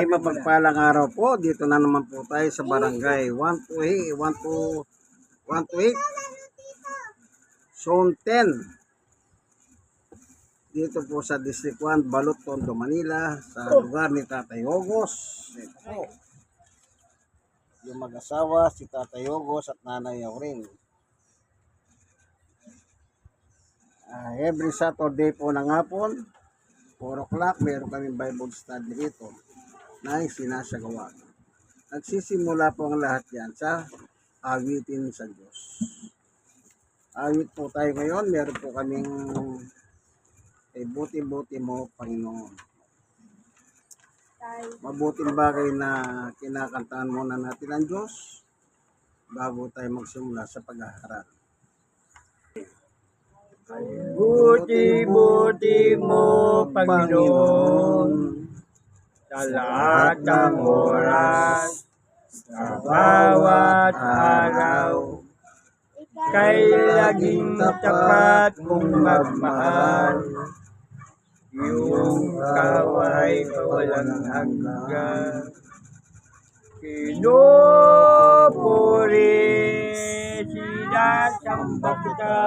Mapagpalang araw po. Dito na naman po tayo sa barangay 128 Zone 10. Dito po sa District 1, Balot, Tondo, Manila, sa lugar ni Tatay Ogos. Ito po. Yung mag-asawa, si Tatay Ogos at Nanay Auring. Every Saturday po ng hapon, 4 o'clock, meron kami Bible study dito na sinasagawa. Nagsisimula po ang lahat yan sa awitin sa Diyos. Awit po tayo ngayon, meron po kaming buti-buti mo, Panginoon. Mabuting bagay na kinakantahan muna natin ang Diyos bago tayo magsimula sa pag-aaral. Buti-buti mo, Panginoon, sa lahat ng oras, sa bawat araw, kay laging tapat kong magmahal, yung kaway walang hanggan. Pinupuri, sinasamba kita,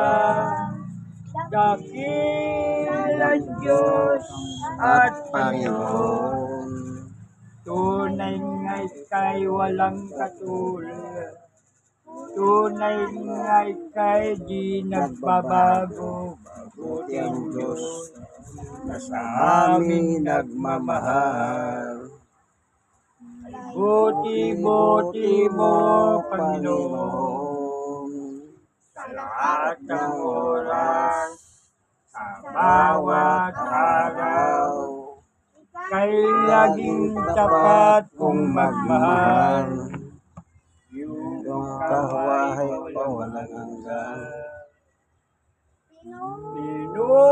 dakilang Diyos at Panginoon. Tunay nga ika'y walang katulad. Tunay nga ika'y di nagbabago. Mabuti ang Diyos na sa amin nagmamahal. Buti-buti mo, Panginoon, sa lahat ng oras, sa bawat araw, kay laging tapat kong magmahal, yung kawahay pa walang hanggan. Pinupuri,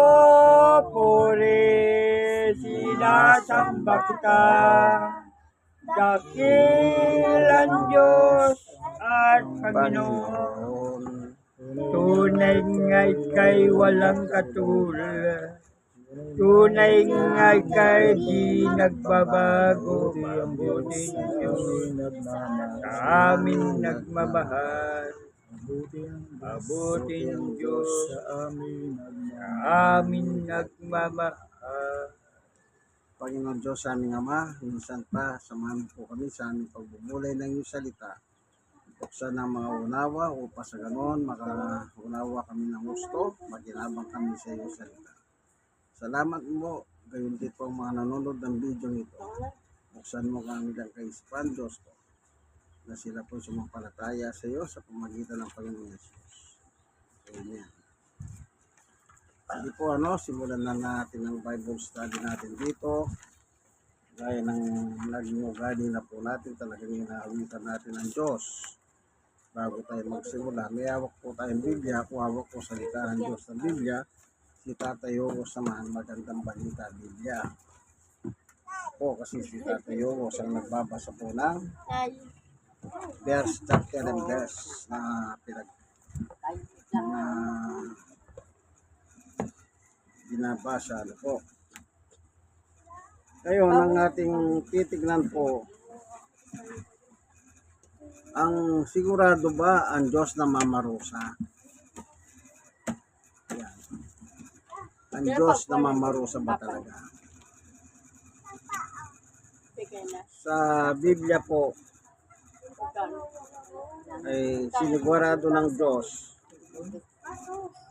sinasamba kita, dakilang Diyos at Panginoon. Tunay nga ika'y walang katulad. Tunay nga ika'y di nagbabago. Mabuting Diyos sa amin nagmamahal. Mabuting Diyos sa amin nagmamahal. Panginoon Diyos, sa aming Ama, minsan pa, samahan po kami sa aming pagbubulay ng iyong salita. Buksan ang mga unawa upang sa ganon makaunawa kami ng gusto, maginabang kami sa iyong salita. Salamat mo, gayon din po ang mga nanonood ng video nito. Buksan mo kami lang kay Ispan, Diyos ko, na sila po sumampalataya sa iyo sa pamagitan ng Panginoon Yesus. Amen. Hindi po simulan na natin ang Bible study natin dito. Gaya ng naging ugali na po natin, talagang inaawitan natin ang Diyos. Bago tayo magsimula, may hawak po tayong Biblia. Kung hawak po salita ng Diyos ng Biblia, si Tatay Ogos samahan magandang balita Biblia. Po kasi si Tatay Ogos ang nagbabasa po ng verse, chapter and verse na binabasa po. Ngayon, ang ating titignan po, ang sigurado ba ang Diyos na mamarusa? Yan. Ang Diyos na mamarusa ba talaga? Sa Biblia po, ay sinigurado ng Diyos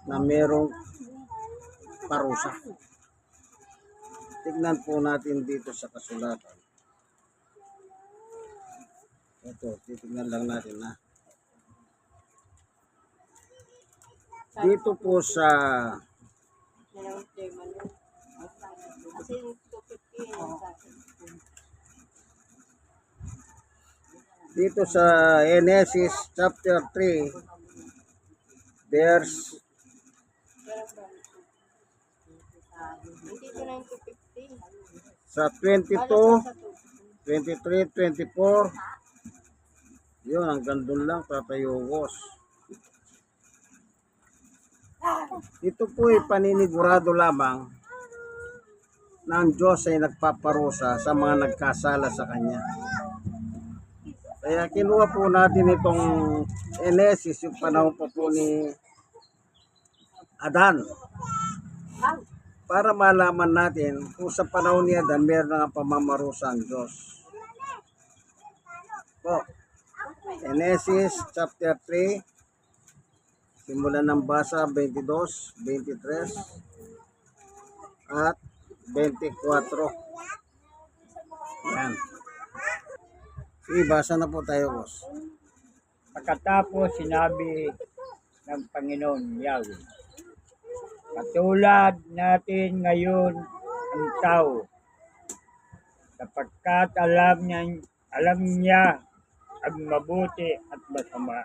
na merong parusa. Tignan po natin dito sa kasulatan. Ito, titignan lang natin na. Dito po sa Genesis chapter 3 verse sa 22, 23, 24. Yun, hanggang doon lang, Tatay Ogos. Ito po ay paninigurado lamang na ang Diyos ay nagpaparusa sa mga nagkasala sa Kanya. Kaya kinuha po natin itong Genesis, yung panahon pa po ni Adan, para malaman natin kung sa panahon ni Adan meron na nga pamamarusa ang Diyos. Po, Genesis chapter 3, simulan ng basa 22, 23, at 24. Yan. Sige, basa na po tayo, boss. Pagkatapos sinabi ng Panginoon Yahweh, katulad natin ngayon ang tao, sapagkat alam niya ang mabuti at masama.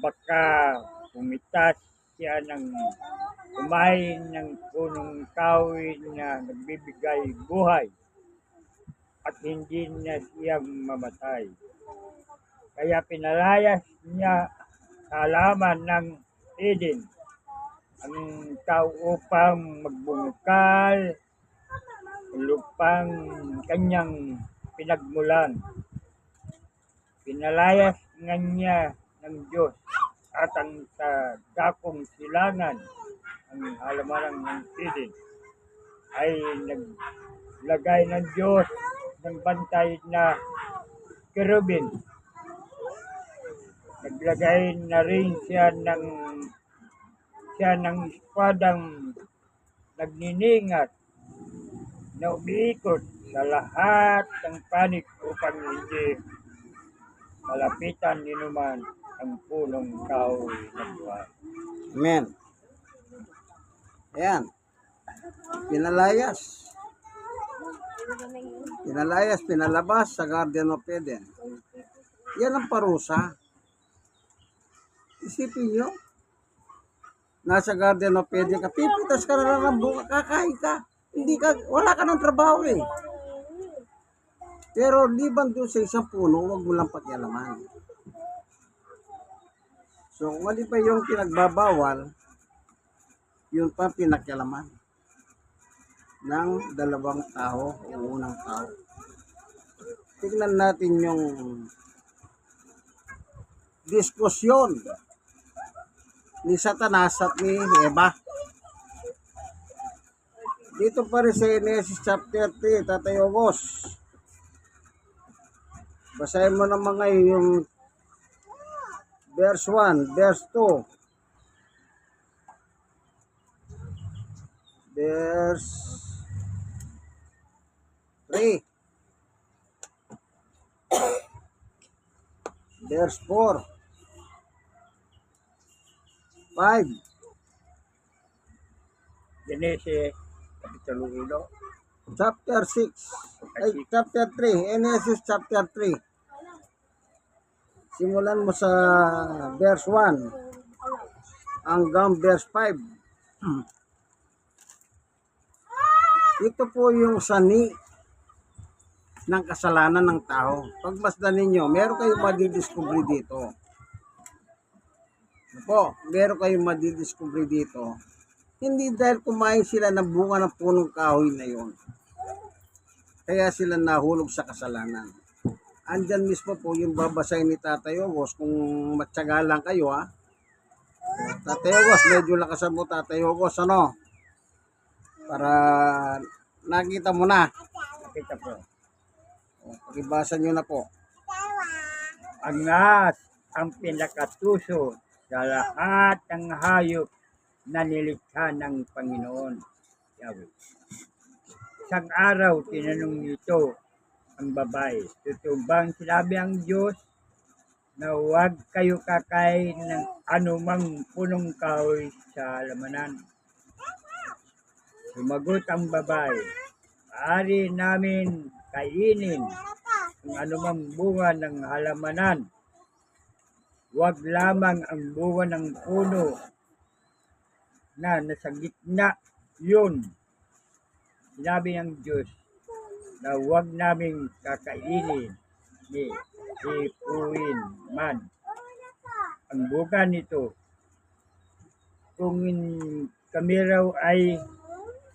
Baka pumitas siya ng kumain ng punong kahoy na nagbibigay buhay at hindi na siyang mamatay. Kaya pinalayas niya sa halaman ng Eden ang tao upang magbungkal lupang kanyang pinagmulan. Pinalayas nga niya ng Diyos at ang sa dakong silangan ang halaman ng Eden ay naglagay ng Diyos ng bantay na kerubin. Naglagay na rin siya ng espadang nagniningat na umiikot sa lahat ng panig upang hindi malapitan ninuman ang punong kahoy ng buhay. Amen. Ayan. Pinalayas. Pinalabas sa Garden of Eden. Yan ang parusa. Isipin nyo, nasa Garden of Eden ka, pipitas ka na lang ng bunga, kakain ka. Wala ka ng trabaho eh. Pero liban doon sa isang puno, huwag mo lang pakialaman. So, kung ano pa yung pinagbabawal, yun pa pinakialaman ng dalawang tao o unang tao. Tingnan natin yung diskusyon ni Satanas at ni Eva. Dito pa rin sa Genesis chapter 3, Tatay Ogos. Basahin mo naman ngayon yung verse 1, verse 2, verse 3, verse 4, 5, Genesis, Kapitulo 1, chapter 6, chapter 3, Genesis chapter 3. Simulan mo sa verse 1 hanggang verse 5. Ito po yung sani ng kasalanan ng tao. Pagmasdan ninyo, meron kayong madidiscovery dito. Meron kayong madidiscovery dito. Hindi dahil kumain sila ng bunga ng punong kahoy na yon, kaya sila nahulog sa kasalanan. Andyan mismo po yung babasahin ni Tatay Ogos, kung matyaga lang kayo ha. Tatay Ogos, medyo lakasan mo Tatay Ogos, ano? Para nakita mo na. nakita po. Pakibasa nyo na po. Ang pinakatuso sa lahat ng hayop na nilikha ng Panginoon Yahweh. Isang araw, tinanong nito ang babae, totoo bang sinabi ang Diyos na huwag kayo kakain ng anumang punong kahoy sa halamanan? Sumagot ang babae, maaari namin kainin ang anumang bunga ng halamanan, huwag lamang ang bunga ng puno na nasa gitna yun. Sinabi ng Diyos na huwag naming kakainin ni ipuin man ang bunga nito. Kung kami raw ay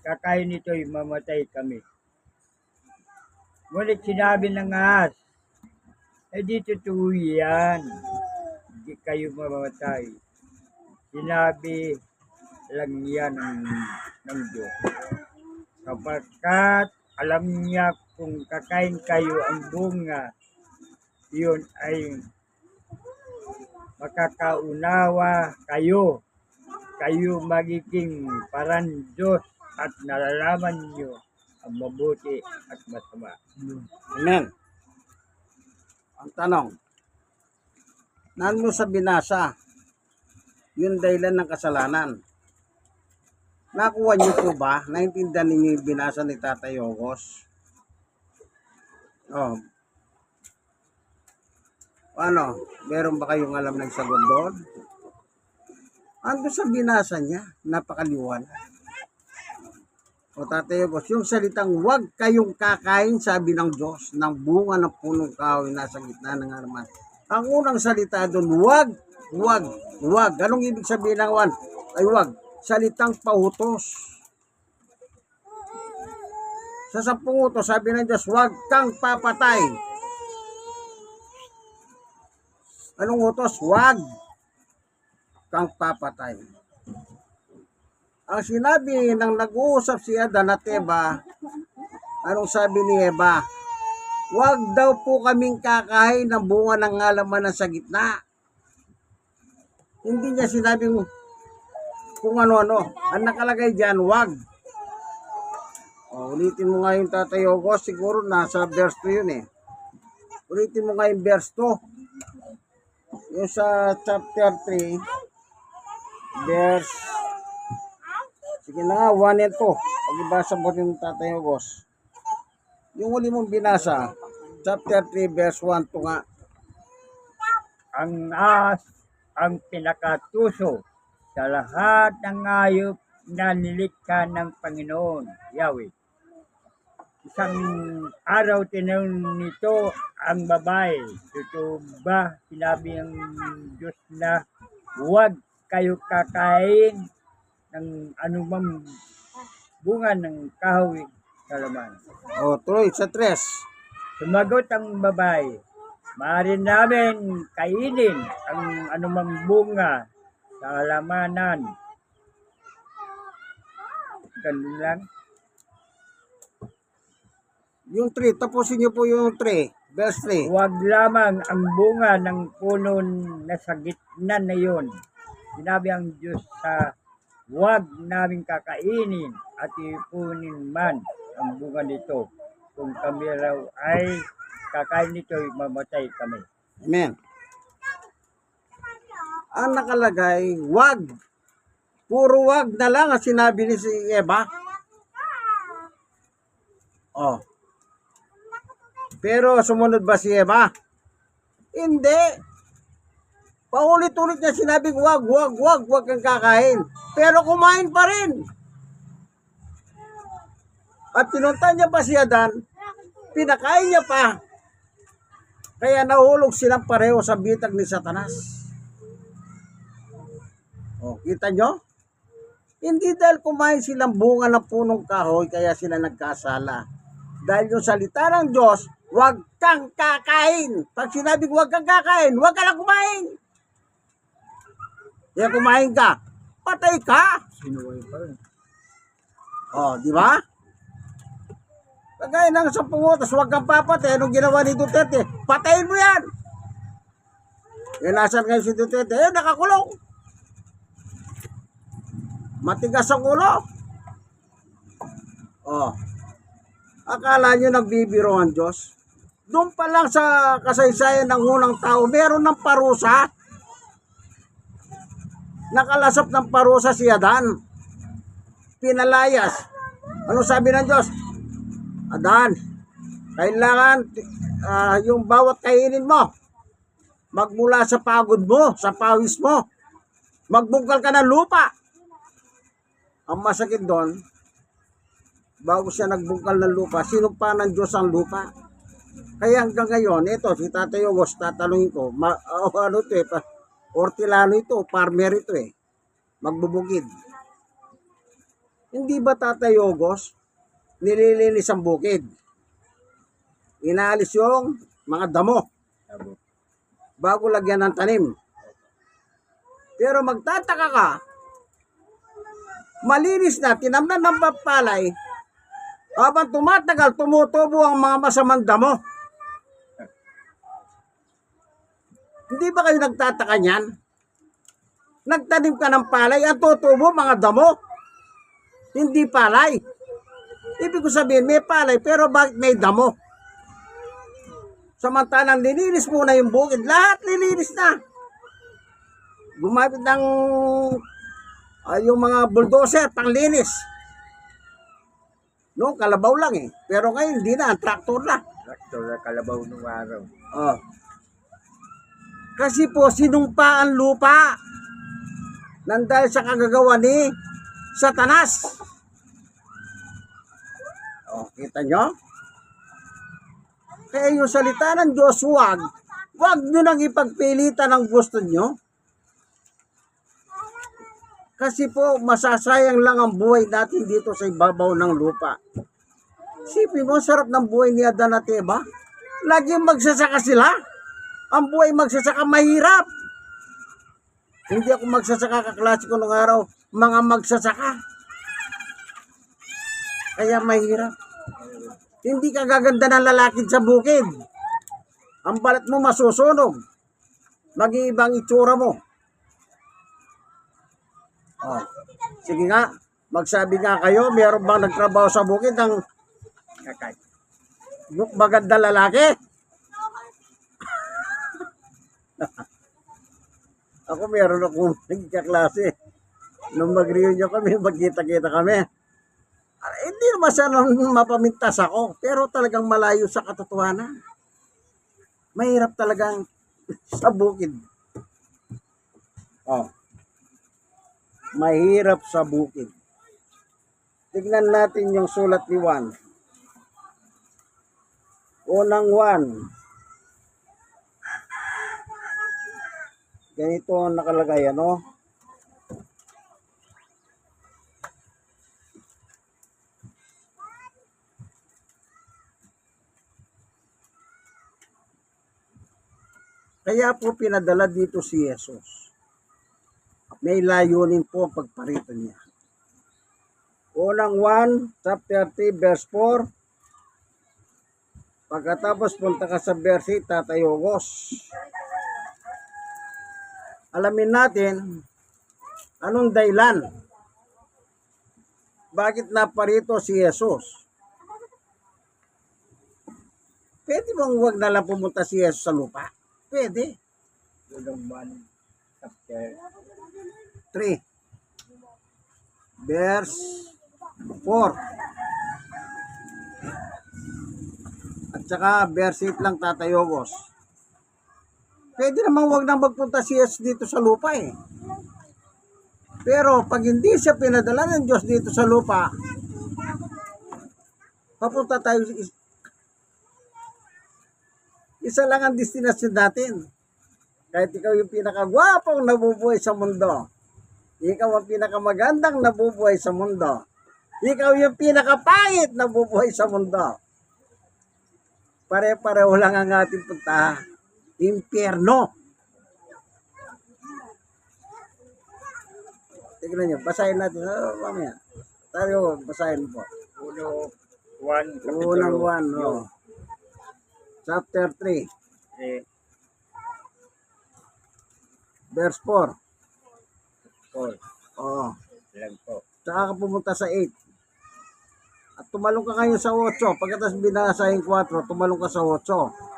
kakain nito'y mamatay kami. Ngunit sinabi ng ahas, di totoo yan. Hindi kayo mamamatay. Sinabi lang yan ng Diyos. Kapagkat alam niya kung kakain kayo ang bunga, yun ay makakaunawa kayo. Kayo magiging parang Diyos at nalalaman niyo ang mabuti at masama. Amen. Ang tanong, nano sa binasa, yung dahilan ng kasalanan. Nakuha niyo po ba? Naintindihan ninyo yung binasa ni Tatay Ogos? Oh. Ano? Meron ba kayong alam ng sagot doon? Ando sa binasa niya, napakaliwanag. O Tatay Ogos, yung salitang huwag kayong kakain, sabi ng Diyos, ng bunga ng punong kahoy nasa gitna ng halaman. Ang unang salita doon, huwag, huwag, huwag. Anong ibig sabihin ng huwag? Ay huwag. Salitang pautos. Sa 10 utos, sabi ng Diyos, huwag kang papatay. Anong utos? Huwag kang papatay. Ang sinabi ng nag-uusap si Adan at Eva, anong sabi ni Eva? Huwag daw po kaming kakain ng bunga ng halaman sa gitna. Hindi niya sinabing kung ano-ano. Ang nakalagay dyan, huwag. O, ulitin mo nga yung Tatay Ogos, siguro nasa verse 2 yun eh. Ulitin mo nga yung verse 2. Yung sa chapter 3, verse, sige na nga, 1 and 2. Pag-ibasa mo rin yung Tatay Ogos. Yung uli mong binasa, chapter 3, verse 1 to nga. Ang ahas ang pinakatuso sa lahat ng hayop na nilikha ng Panginoon, Yahweh. Isang araw tinanong nito ang babae, totoo ba sinabi ng Diyos na huwag kayo kakain ng anumang bunga ng kahoy sa laman? O, tuloy, sa 3. Sumagot ang babae, maaari namin kainin ang anumang bunga sa halamanan. Ganun lang. Yung 3, tapusin niyo po yung 3, verse 3. Huwag lamang ang bunga ng puno na sa gitna na yun. Sinabi ang Diyos sa huwag namin kakainin at ipunin man ang bunga nito. Kung kami raw ay kakain nito, mamatay kami. Amen. Ang nakalagay, wag. Puro wag na lang ang sinabi ni si Eva. Oh. Pero sumunod ba si Eva? Hindi. Paulit-ulit niya sinabing wag, wag, wag, wag kang kakain. Pero kumain pa rin. At tinunta niya pa si Adan, pinakain niya pa. Kaya nahulog silang pareho sa bitag ni Satanas. O, kita nyo? Hindi dahil kumain silang bunga ng punong kahoy, kaya sila nagkasala. Dahil yung salita ng Diyos, huwag kang kakain. Pag sinabing huwag kang kakain, huwag ka lang kumain. Kaya kumain ka, patay ka. Sinuway pa rin. O, di ba? Kagaya ng 10 utos, huwag kang papatay. Anong ginawa ni Duterte? Patayin mo yan. Nasan ngayon si Duterte? Nakakulong. Matigas ang ulo. Oh. Akala nyo nagbibiro ang Diyos? Doon pa lang sa kasaysayan ng unang tao, meron ng parusa. Nakalasap ng parusa si Adan. Pinalayas. Ano sabi ng Diyos? Adan, kailangan yung bawat kainin mo, magmula sa pagod mo, sa pawis mo, magbungkal ka ng lupa. Ang masakit doon, bago siya nagbungkal ng lupa, sinumpa ng Diyos ang lupa. Kaya hanggang ngayon, ito, si Tatay Ogos, tatanungin ko, ano ito eh, Hortilano ito, farmer ito eh, magbubukid. Hindi ba Tatay Ogos, nililinis ang bukid? Inaalis yung mga damo Abo. bago lagyan ng tanim. Pero magtataka ka, malinis na, tinamnan ng papalay, habang tumatagal, tumutubo ang mga masamang damo. Hindi ba kayo nagtataka niyan? Nagtanim ka ng palay, ang tutubo mga damo. Hindi palay. Ibig ko sabihin, may palay, pero bakit may damo? Samantalang nilinis muna yung bukid, lahat nilinis na. Gumamit ng yung mga bulldozer, panglinis. No, kalabaw lang eh. Pero ngayon, hindi na, ang traktor na. Traktor na kalabaw nung araw. Oh. Kasi po, sinumpa ang lupa nang dahil sa kagagawa ni Satanas. Oh, kita nyo? Kaya yung salita ng Diyos, wag nyo nang ipagpilitan ang gusto nyo. Kasi po, masasayang lang ang buhay natin dito sa ibabaw ng lupa. Sipin mo, sarap ng buhay ni Adan at Eva. Laging magsasaka sila. Ang buhay magsasaka mahirap. Hindi ako magsasaka kaklase ko nung araw. Mga magsasaka. Kaya mahirap. Hindi ka gaganda ng lalaki sa bukid. Ang balat mo masusunog. Mag-iibang itsura mo. Oh. Sige nga, magsabi nga kayo, mayroon bang nagtrabaho sa bukid ng Kakay. maganda lalaki? Ako meron akong naging kaklase. Nung mag-reunion kami, magkita-kita kami. Hindi naman siya nang mapamintas ako, pero talagang malayo sa katotohanan. Mahirap talagang sa bukid. Oh. Mahirap sa bukid. Tignan natin yung sulat ni Juan. Unang Juan. Ganito ang nakalagay, ano? Kaya po pinadala dito si Jesus. May layunin po ang pagparito niya. Unang 1, chapter 3, verse 4. Pagkatapos punta ka sa verse 8, Tatay Ogos. Alamin natin, anong dahilan? Bakit naparito si Jesus? Pwede bang huwag na lang pumunta si Jesus sa lupa? Pwede. Unang 1, chapter 3. Verse 4. At saka verse 8 lang, Tatay Ogos. Pwede naman huwag nang magpunta si Jesus dito sa lupa eh. Pero pag hindi siya pinadala ng Diyos dito sa lupa, papunta tayo, isa lang ang destinasyon natin. Kahit ikaw yung pinakagwapong nabubuhay sa mundo, ikaw ang pinakamagandang nabubuhay sa mundo, ikaw yung pinakapangit nabubuhay sa mundo, pare-pareho lang ang ating punta. Impyerno. Tignan nyo, basahin natin. Mamaya. Tayo, basahin po. 1, Unang 1, chapter 3, verse 4. 4. Oo. Lang po. Saka ka pumunta sa 8. At tumalong ka ngayon sa 8. Pagkatapos binasa yung 4, tumalong ka sa 8.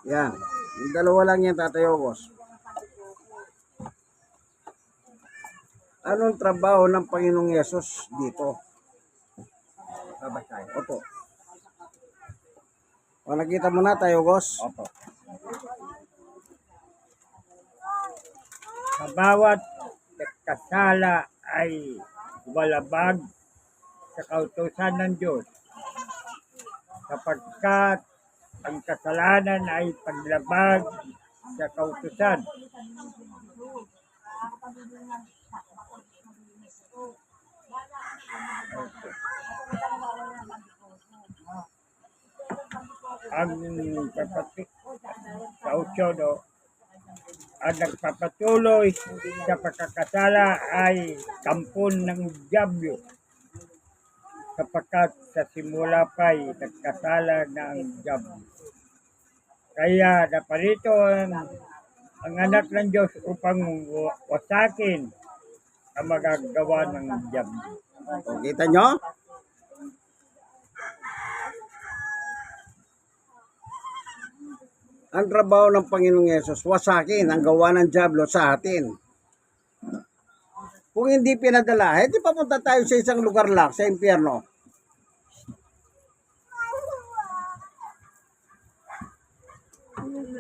Yan. Yung dalawa lang yan, Tatay Ogos. Anong trabaho ng Panginoong Yesus dito? Babasahin. Opo. O nakita mo na, Tayo Ogos? Opo. Sa bawat kasala ay walabag sa kautusan ng Diyos, sapagkat ang kasalanan ay paglabag sa kautusan. Ang kapatid sa Uchodo ang nagpapatuloy sa pagkakasala ay kampon ng Diablo sapagkat sa simula pa'y nagkasala na ang Diablo. Kaya naparito ang anak ng Diyos upang wasakin ang magagawa ng Diablo. O, kita nyo? Ang trabaho ng Panginoong Yesus, wasakin ang gawa ng Diablo sa atin. Kung hindi pinadala, hindi papunta tayo sa isang lugar lang, sa impyerno.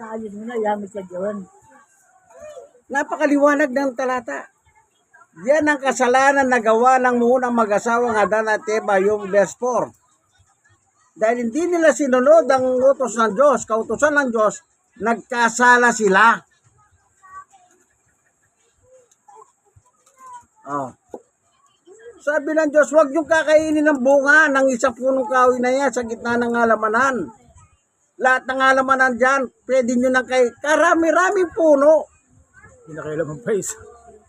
Ayos mo na, yamit ka doon. Napakaliwanag ng talata. Yan ang kasalanan na gawa ng munang mag-asawang Adan at Eva, yung verse 4. Dahil hindi nila sinunod ang utos ng Diyos, kautusan ng Diyos, nagkasala sila. Oh. Sabi ng Diyos, huwag niyong kakainin ng bunga ng isang punong kahoy na yan sa gitna ng halamanan. Lahat ng halamanan dyan, pwede nyo nang kay karami-raming puno. Pinakailaman pa isa.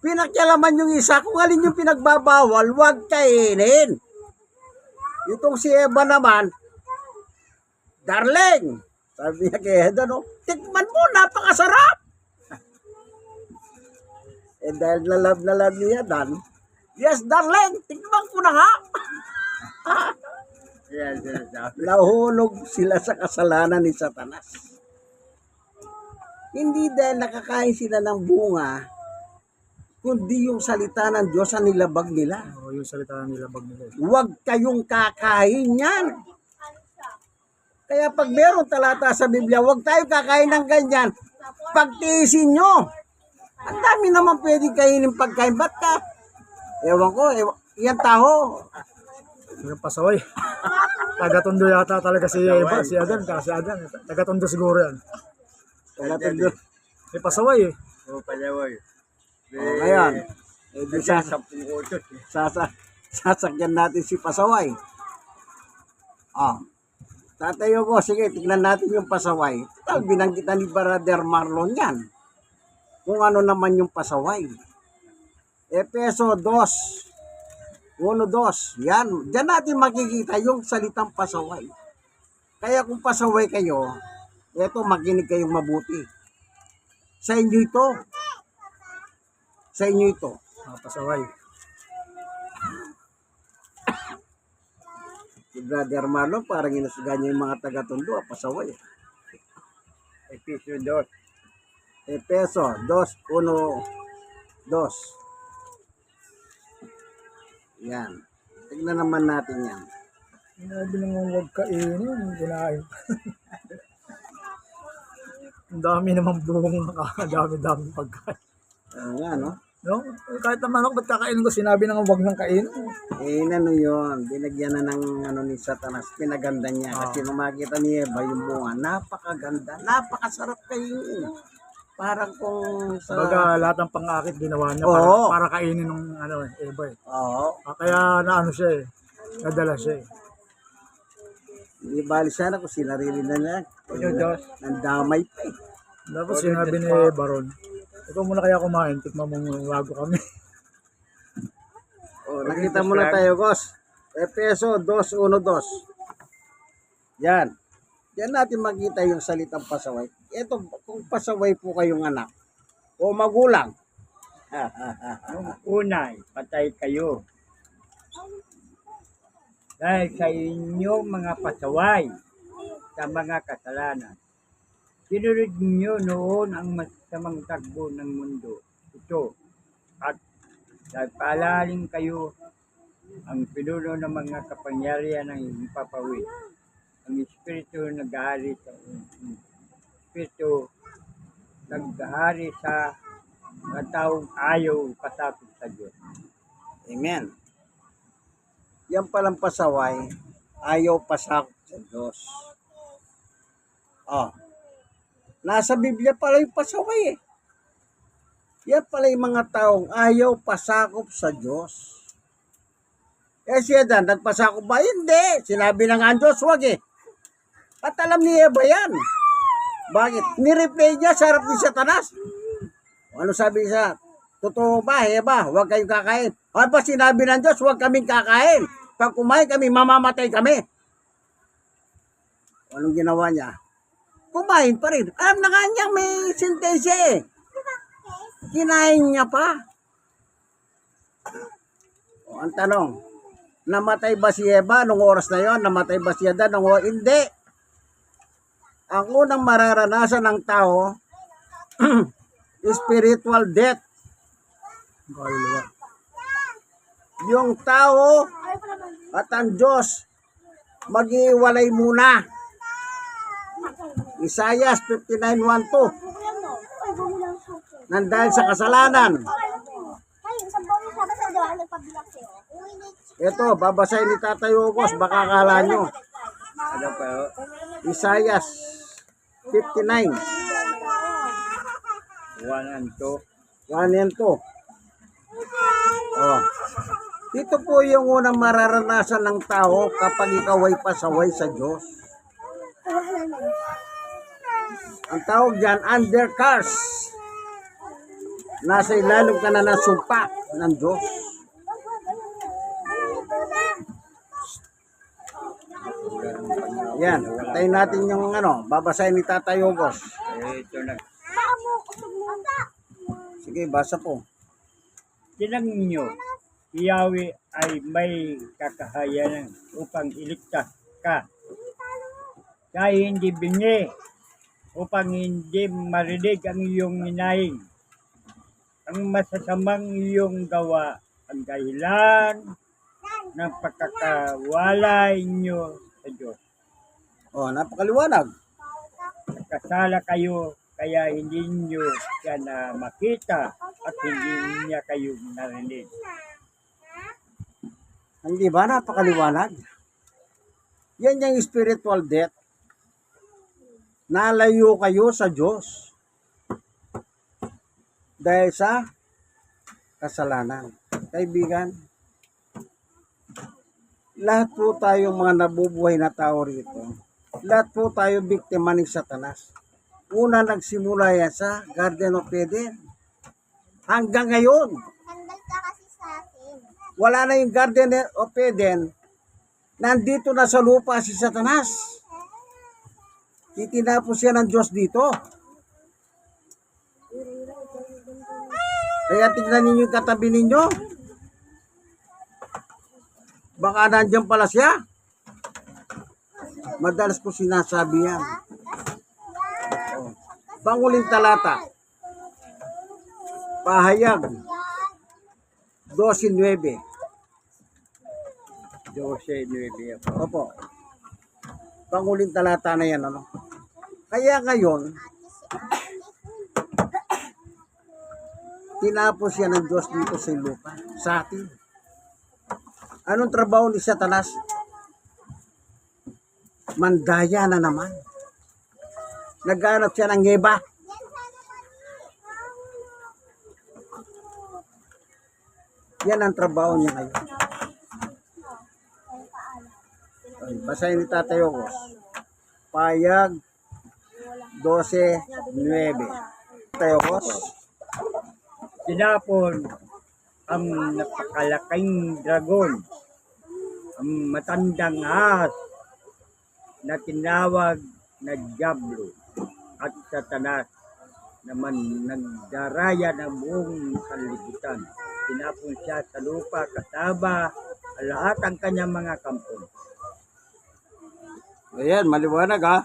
Pinakialaman yung isa, kung alin yung pinagbabawal, huwag kainin. Itong si Eva naman, darling, sabi niya kay Eda, no, tikman mo, napakasarap. Dahil na love niya, Dan, yes, darling, tikman ko na nga. Yes. Nahulog sila sa kasalanan ni Satanas. Hindi dahil nakakain sila ng bunga, kundi yung salita ng Diyos ang nilabag nila. O, yung salita nila bag nila. Huwag kayong kakain yan. Kaya pag meron talata sa Biblia, huwag tayo kakain ng ganyan. Pagtiisin nyo. Ang dami naman pwede kainin pagkain. Ba't ka? Ewan ko, yan taho. Yung pasaway. Tagatondo yata talaga si Eva, si Adan, kasi Adan. Tagatondo siguro yan. May pasaway eh. O palaway. Ngayon, di Sa utos. sasakyan natin si Pasaway. Tatayo ko, sige, tignan natin yung Pasaway. Tal, binanggitan ni Brother Marlon yan. Kung ano naman yung Pasaway. Efeso 2. 1-2. Yan. Diyan natin makikita yung salitang pasaway. Kaya kung pasaway kayo, eto, makinig kayong mabuti. Sa inyo ito. Sa inyo ito. Pasaway. Si Brother Marlon, parang inusga niya yung mga taga-Tondo, pasaway. Episode 2. Efeso 2:1-2. Yan. Tignan naman natin yan. Sinabi naman huwag kainin, kinain. Ang dami naman bunga, dami-dami pagkain. Nga, no? No? Kahit naman ako, ba't kakainin ko? Sinabi na nga huwag nang kainin. Ano yun? Binagyan na ng ni Satanas. Pinaganda niya. Kasi nung makita ni Eva yung bunga, napakaganda. Napakasarap kainin. Parang kung sa... Baga lahat ng pang-akit ginawa niya Oo. para kainin ng Eva eh. Oo. Kaya naano siya eh. Nadala siya eh. Hindi bali sana kung sinarili na niya. Nandamay pa eh. Tapos sinabi ni Baron, ikaw muna kaya kumain, tikman mo bago kami. Nakita mo na tayo, Gos. Efeso 2:1-2. Yan. Yan natin makita yung salitang pasaway. Ito, kung pasaway po kayong anak o magulang. Nung una, patay kayo. Dahil sa inyong mga pasaway sa mga kasalanan. Sinunod niyo noon ang masamang takbo ng mundo. Ito. At nagpaalaling kayo ang pinuno ng mga kapangyarihan ng ipapawid. Ang Espiritu nag-ahari sa Espiritu nag-ahari sa mga taong ayaw pasakot sa Diyos. Amen. Yan palang pasaway, ayaw pasakot sa Diyos. Nasa Biblia pala yung pasaway eh. Yan pala yung mga taong ayaw pasakop sa Diyos. Si Adan, nagpasakop ba? Hindi. Sinabi na nga ang Diyos, wag eh. At alam ni Eva yan. Bakit? Nireplay niya sa harap ni Satanas. Ano sabi siya? Totoo ba, Eva? Huwag kayong kakain. Ano ba sinabi ng Diyos? Huwag kaming kakain. Pag kumain kami, mamamatay kami. Anong ginawa niya? Kumain pa rin. Alam na nga niya may sentensya eh. Kinain niya pa. Ang tanong, namatay ba si Eva nung oras na yon? Namatay ba si Adan nung oras? Hindi. Ang unang mararanasan ng tao, spiritual death. Kaluluwa. Yung tao at ang Diyos mag-iwalay muna. Isaiah 59:1-2. Nandahil sa kasalanan. Ito, babasahin ni Tatay Ugos, baka akala nyo. Ano pa ho? Isaiah 59. 1 and 2. 1 and 2. Oh. Ito po yung unang mararanasan ng tao kapag ikaw ay pasaway sa Diyos. Ang tawag dyan, under curse. Nasa ilalim ka na ng sumpa ng Diyos. Yan, tayo natin yung babasahin ni Tatay Ugos. Ito na. Sige, basa po. Tinangin nyo, si Yahweh ay may kakahayanan upang iligtas ka. Kaya hindi bingi upang hindi marinig ang iyong hinaing. Ang masasamang iyong gawa ang dahilan ng pagkakawalay nyo sa Diyos. Oh, napakaliwanag. Nagkasala kayo kaya hindi nyo siya na makita at hindi niya kayo narinig. Hindi ba napakaliwanag? Yan yung spiritual death. Nalayo kayo sa Diyos dahil sa kasalanan. Kaibigan, lahat po tayo mga nabubuhay na tao rito. Lahat po tayo biktima ni Satanas. Una nagsimula yan sa Garden of Eden. Hanggang ngayon, wala na yung Garden of Eden. Nandito na sa lupa si Satanas. Itinapos siya ng Diyos dito. Kaya tignan ninyo yung katabi ninyo. Baka nandiyan pala siya. Madalas ko sinasabi yan. Panguling talata. Pahayag 12:9. 12:9 ako. Opo. Panguling talata na yan, ano? Kaya ngayon, tinapos siya ng Diyos dito sa lupa, sa atin. Anong trabaho ni Satanas? Mandaya na naman. Naghanap siya ng Eva. Yan ang trabaho niya ngayon. Ay, basahin ni Tatay Ugos. Payag 12:9. Tatay Ugos. Tinapon ang napakalaking dragon, ang matandang ahas na tinawag na Diablo at Satanas naman nagdaraya ng buong sanlibutan. Tinapon siya sa lupa kasama ang lahat ng kanyang mga kampo. Ayan, maliwanag ha.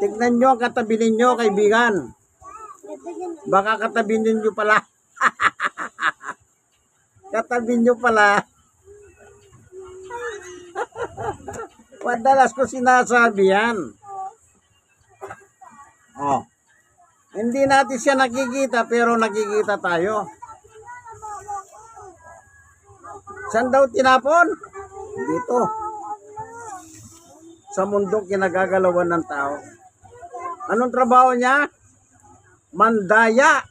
Tignan nyo ang katabi ninyo, kaibigan. Baka katabi ninyo pala. Katabi nyo pala. Madalas ko sinasabi yan. Oh. Hindi natin siya nakikita pero nakikita tayo. Saan daw tinapon? Dito. Sa mundong kinagagalawan ng tao. Anong trabaho niya? mandaya.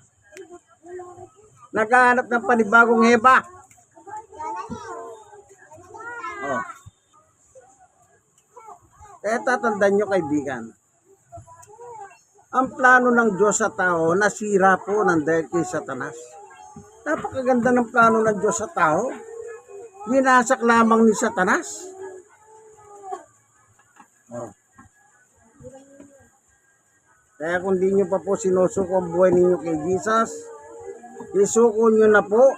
Naghahanap ng panibagong heba. Oh. Kaya tatandaan nyo kaibigan, ang plano ng Diyos sa tao, nasira po ng dahil kay Satanas. Napakaganda ng plano ng Diyos sa tao. Winasak lamang ni Satanas. Oh. Kaya kung di nyo pa po sinusuko ang buhay ninyo kay Jesus, isuko nyo na po.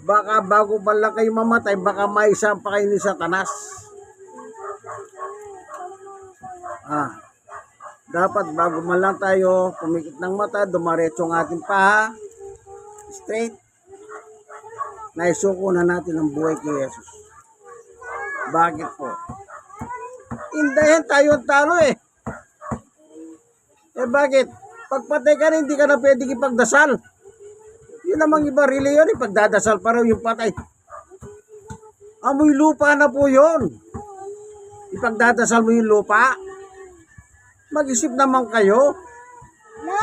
Baka bago pa lang kayo mamatay, baka maisam pa kayo ni Satanas. Dapat bago man lang tayo pumikit ng mata, dumaretso ang ating paha, straight, naisuko na natin ang buhay kay Jesus. Bakit po? Hindahin tayo ang talo eh. Bakit? Pagpatay ka na, hindi ka na pwedeng ipagdasal. Yun namang iba reliyon, ipagdadasal pa rin yung patay. Amoy lupa na po yun. Ipagdadasal mo yung lupa. Mag-isip naman kayo. No.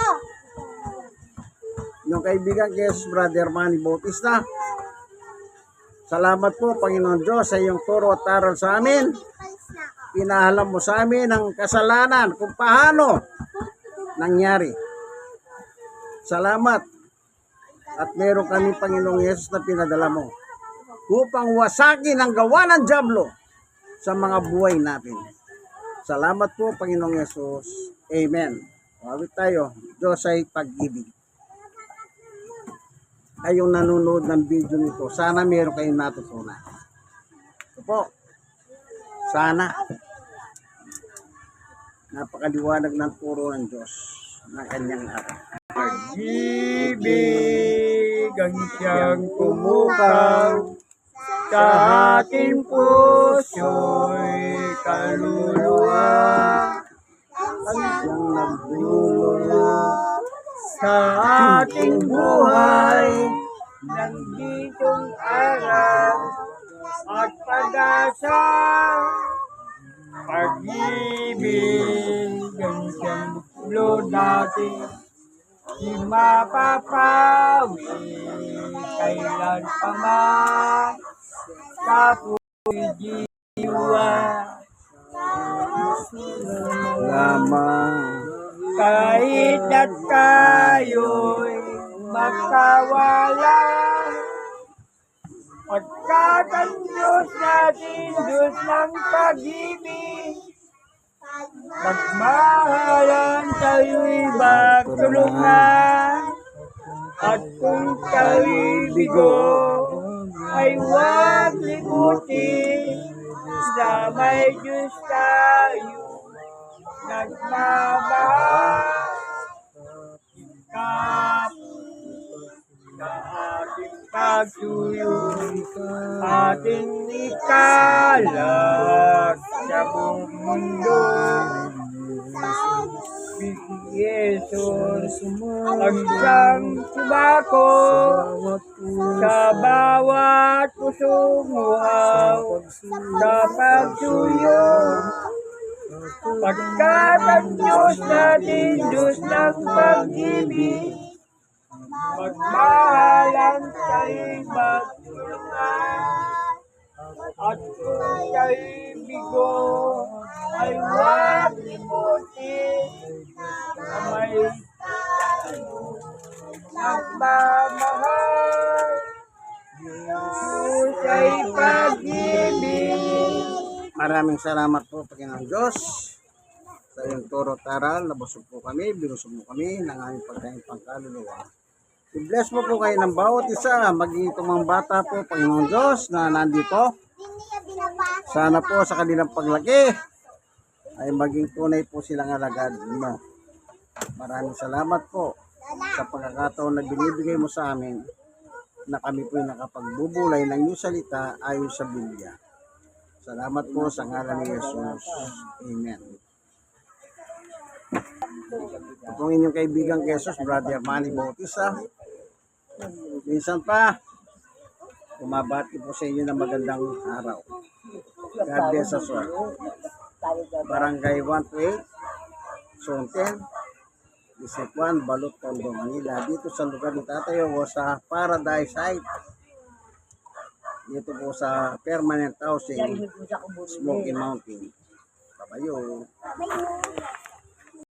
Yung kaibigan kay Jesus, Brother Manny Bautista. Salamat po, Panginoon Diyos, sa iyong turo at aral sa amin. Pinahalam mo sa amin ang kasalanan kung paano nangyari. Salamat. At meron kami, Panginoong Yesus, na pinadala mo upang wasakin ang gawa ng dyablo sa mga buhay natin. Salamat po, Panginoong Yesus. Amen. Awit tayo. Diyos ay pag-ibig. Kayong nanonood ng video nito, sana meron kayong natutunan. Ito po. Sana. Napakaliwanag ng turo ng Diyos ng kanyang aral. Pag-ibig ang siyang tumukaw sa ating puso'y kaluluwa. Ang siyang nagdulog Sa ating buhay ng ditong araw at pag-asa, pag-ibig ang siyang buklo natin, di mapapawi kailan pa man sa puso'y diwa. lamang. Kahit na tayo'y magkawala, pagkat ang Diyos natin, Diyos ng pag-ibig, magmahalan tayo'y magtulungan, at kung tayo'y bigo, ay huwag limutin na may Diyos tayo nagmamahal. Ikap sa ating pagsuyo, ating ikalat sa buong mundo. Jesus, ang siyang subako sa bawat pusong uhaw sa pagsuyo. Pagkat ang Diyos natin, Diyos ng pag-ibig, magmahalan tayo'y magtulungan, at kung tayo'y bigo, ay huwag limutin na may nagmamahal. Diyos ay pag-ibig. Maraming salamat po, Panginoong Diyos, sa iyong turo at aral. Nabusog po kami, binusog mo kami ng aming pagkain pangkaluluwa. I-bless mo po kayo ng bawat isa, maging itong mga bata po, Panginoong Diyos, na nandito. Sana po sa kanilang paglaki ay maging tunay po silang alagad mo. Maraming salamat po sa pagkakataon na binibigay mo sa amin na kami po ay nakapagbubulay ng iyong salita ayon sa Biblia. Salamat po sa ngalan ni Jesus. Amen. Ito pong inyong kaibigan kay Jesus, Brother Manny Bautista. Minsan pa, kumabati po sa inyo ng magandang araw. God bless us all. Barangay 128, Zone 10, Isipwan, Balot, Tondo, Manila. Dito sa lugar ni Tatay Ogo sa Paradise Site. Dito po sa permanent housing, Smoky Mountain. Kabayo.